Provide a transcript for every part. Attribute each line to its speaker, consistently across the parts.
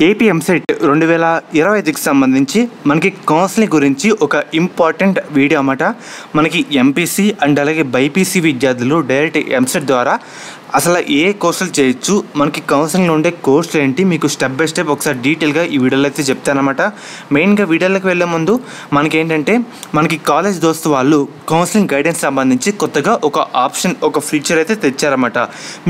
Speaker 1: AP EAMCET 2025కి సంబంధించి మనకి counselling గురించి ఒక ఇంపార్టెంట్ వీడియో అన్నమాట. మనకి ఎంపీసీ అండ్ అలాగే బైపీసీ విద్యార్థులు డైరెక్ట్ ఎంసెట్ ద్వారా అసలు ఏ కోర్సులు చేయొచ్చు, మనకి కౌన్సిలింగ్లో ఉండే కోర్సులు ఏంటి, మీకు స్టెప్ బై స్టెప్ ఒకసారి డీటెయిల్గా ఈ వీడియోలో అయితే చెప్తానమాట. మెయిన్గా వీడియోలోకి వెళ్ళే ముందు మనకేంటంటే మనకి కాలేజ్ దోస్తు వాళ్ళు కౌన్సిలింగ్ గైడెన్స్ సంబంధించి కొత్తగా ఒక ఆప్షన్, ఒక ఫీచర్ అయితే తెచ్చారన్నమాట.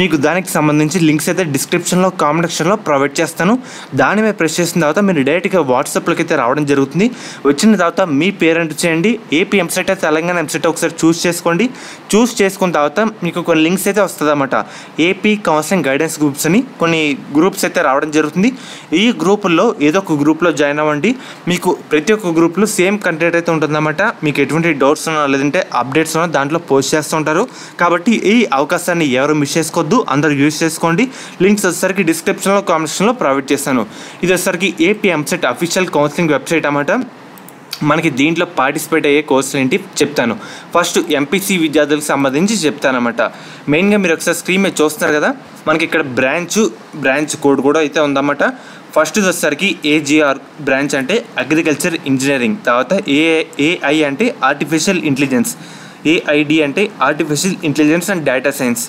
Speaker 1: మీకు దానికి సంబంధించి లింక్స్ అయితే డిస్క్రిప్షన్లో, కామెంట్ సెక్షన్లో ప్రొవైడ్ చేస్తాను. దాని మీద ప్రెస్ చేసిన తర్వాత మీరు డైరెక్ట్గా వాట్సాప్లోకి అయితే రావడం జరుగుతుంది. వచ్చిన తర్వాత మీ పేరెంట్ చేయండి, ఏపీ ఎంసెట్ తెలంగాణ ఎంసెట్ ఒకసారి చూస్ చేసుకోండి. చూస్ చేసుకున్న తర్వాత మీకు కొన్ని లింక్స్ అయితే వస్తుంది అన్నమాట. ఏపీ కౌన్సిలింగ్ గైడెన్స్ గ్రూప్స్ అని కొన్ని గ్రూప్స్ అయితే రావడం జరుగుతుంది. ఈ గ్రూపుల్లో ఏదో ఒక గ్రూప్లో జాయిన్ అవ్వండి. మీకు ప్రతి ఒక్క గ్రూప్లో సేమ్ కంటెంట్ అయితే ఉంటుందన్నమాట. మీకు ఎటువంటి డౌట్స్ ఉన్నా లేదంటే అప్డేట్స్ ఉన్నా దాంట్లో పోస్ట్ చేస్తూ ఉంటారు. కాబట్టి ఈ అవకాశాన్ని ఎవరు మిస్ చేసుకోవద్దు, అందరూ యూజ్ చేసుకోండి. లింక్స్ వచ్చేసరికి డిస్క్రిప్షన్లో, కామెంట్ సెక్షన్లో ప్రొవైడ్ చేస్తాను. ఇది వచ్చేసరికి AP EAMCET official counselling website అన్నమాట. మనకి దీంట్లో పార్టిసిపేట్ అయ్యే కోర్సులు ఏంటి చెప్తాను. ఫస్ట్ ఎంపీసీ విద్యార్థులకు సంబంధించి చెప్తానమాట. మెయిన్గా మీరు ఒకసారి స్క్రీన్ మీద చూస్తున్నారు కదా, మనకి ఇక్కడ బ్రాంచ్ కోడ్ కూడా అయితే ఉందన్నమాట. ఫస్ట్ వచ్చేసరికి ఏజీఆర్ బ్రాంచ్ అంటే అగ్రికల్చర్ ఇంజనీరింగ్, తర్వాత ఏఐ అంటే ఆర్టిఫిషియల్ ఇంటెలిజెన్స్, ఏఐడి అంటే artificial intelligence and data science,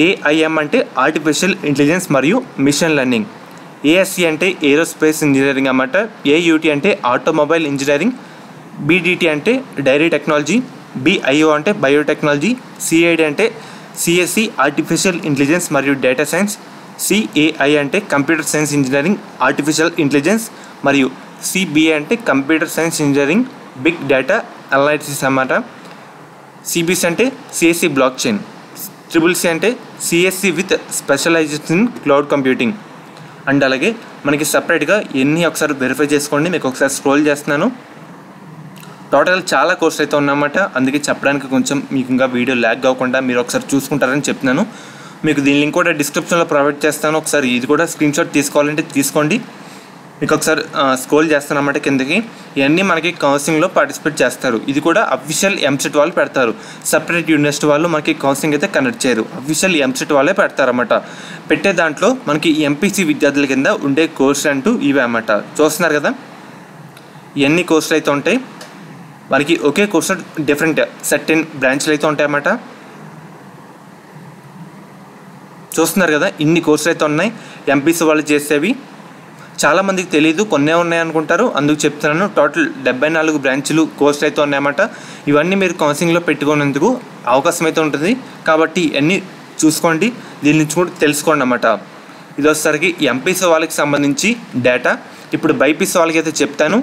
Speaker 1: AIM అంటే ఆర్టిఫిషియల్ ఇంటెలిజెన్స్ మరియు మిషన్ లెర్నింగ్, ఏఎస్సి అంటే ఏరోస్పేస్ ఇంజనీరింగ్ అన్నమాట, ఏయూటీ అంటే ఆటోమొబైల్ ఇంజనీరింగ్, బీడీటీ అంటే డైరీ టెక్నాలజీ, బిఐఓ అంటే బయోటెక్నాలజీ, సిఐడి అంటే సిఎస్సి ఆర్టిఫిషియల్ ఇంటెలిజెన్స్ మరియు డేటా సైన్స్, సిఏఐ అంటే computer science engineering artificial intelligence మరియు సిబిఐ అంటే computer science engineering big data analysis అన్నమాట, సిబిసి అంటే సిఎస్సి బ్లాక్ చైన్, ట్రిపుల్సి అంటే CSC with specialization in cloud computing. And అలాగే మనకి సపరేట్గా ఎన్ని ఒకసారి వెరిఫై చేసుకోండి. మీకు ఒకసారి స్క్రోల్ చేస్తున్నాను. టోటల్ చాలా కోర్సులు అయితే ఉన్నాయన్నమాట. అందుకే చెప్పడానికి కొంచెం మీకు ఇంకా వీడియో ల్యాగ్ అవ్వకుండా మీరు ఒకసారి చూసుకుంటారని చెప్తున్నాను. మీకు దీని లింక్ కూడా డిస్క్రిప్షన్లో ప్రొవైడ్ చేస్తాను. ఒకసారి ఇది కూడా స్క్రీన్ షాట్ తీసుకోవాలంటే తీసుకోండి. మీకు ఒకసారి స్క్రోల్ చేస్తానన్నమాట కిందకి. ఇవన్నీ మనకి కౌన్సిలింగ్లో పార్టిసిపేట్ చేస్తారు. ఇది కూడా అఫీషియల్ ఎంసెట్ వాళ్ళు పెడతారు. సపరేట్ యూనివర్సిటీ వాళ్ళు మనకి కౌన్సిలింగ్ అయితే కండక్ట్ చేయరు. అఫీషియల్ ఎంసెట్ వాళ్ళే పెడతారన్నమాట. పెట్టే దాంట్లో మనకి ఎంపీసీ విద్యార్థుల కింద ఉండే కోర్సులు అంటూ ఇవే అన్నమాట. చూస్తున్నారు కదా, ఇవన్నీ కోర్సులు అయితే ఉంటాయి. మనకి ఒకే కోర్సు డిఫరెంట్ సర్టెన్ బ్రాంచ్లు అయితే ఉంటాయన్నమాట. చూస్తున్నారు కదా, ఇన్ని కోర్సులు అయితే ఉన్నాయి ఎంపీసీ వాళ్ళు చేసేవి. చాలామందికి తెలియదు, కొన్నే ఉన్నాయి అనుకుంటారు, అందుకు చెప్తున్నాను. టోటల్ 74 బ్రాంచ్లు కోర్సులు అయితే ఉన్నాయన్నమాట. ఇవన్నీ మీరు కౌన్సిలింగ్లో పెట్టుకునేందుకు అవకాశం అయితే ఉంటుంది. కాబట్టి అన్నీ చూసుకోండి, దీని నుంచి కూడా తెలుసుకోండి అన్నమాట. ఇది వచ్చేసరికి ఎంపీసీ వాళ్ళకి సంబంధించి డేటా. ఇప్పుడు బైపీసీ వాళ్ళకి అయితే చెప్తాను.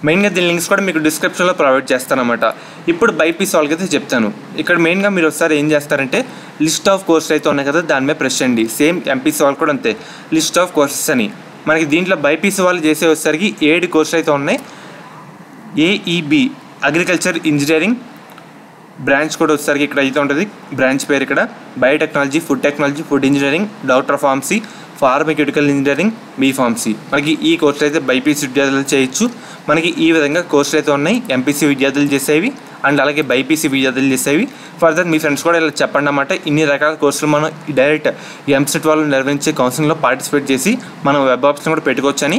Speaker 1: మెయిన్గా దీని లింక్స్ కూడా మీకు డిస్క్రిప్షన్లో ప్రొవైడ్ చేస్తానమాట. ఇప్పుడు బైపీసీ వాళ్ళకి అయితే చెప్తాను. ఇక్కడ మెయిన్గా మీరు ఒకసారి ఏం చేస్తారంటే లిస్ట్ ఆఫ్ కోర్సులు అయితే ఉన్నాయి కదా, దాని మీద ప్రెస్ చేయండి. సేమ్ ఎంపీసీ వాళ్ళు కూడా అంతే, లిస్ట్ ఆఫ్ కోర్సెస్ అని. మనకి దీంట్లో బైపీసీ వాళ్ళు చేసే వచ్చేసరికి 7 కోర్సులు అయితే ఉన్నాయి. ఏఈబి అగ్రికల్చర్ ఇంజనీరింగ్ బ్రాంచ్ కూడా వచ్చేసరికి ఇక్కడ అయితే ఉంటుంది. బ్రాంచ్ పేరు ఇక్కడ biotechnology, food technology, food engineering, doctor pharmacy, pharmaceutical engineering, B pharmacy. మనకి ఈ కోర్సులు అయితే బైపీసీ విద్యార్థులు చేయొచ్చు. మనకి ఈ విధంగా కోర్సులు అయితే ఉన్నాయి, ఎంపీసీ విద్యార్థులు చేసేవి అండ్ అలాగే బైపీసీ విద్యార్థులు చేసేవి. ఫర్దర్ మీ ఫ్రెండ్స్ కూడా ఇలా చెప్పండి అన్నమాట. ఇన్ని రకాల కోర్సులు మనం డైరెక్ట్ ఎంసెట్ వాళ్ళు నిర్వహించే కౌన్సిలింగ్లో పార్టిసిపేట్ చేసి మనం వెబ్ ఆప్షన్ కూడా పెట్టుకోవచ్చని.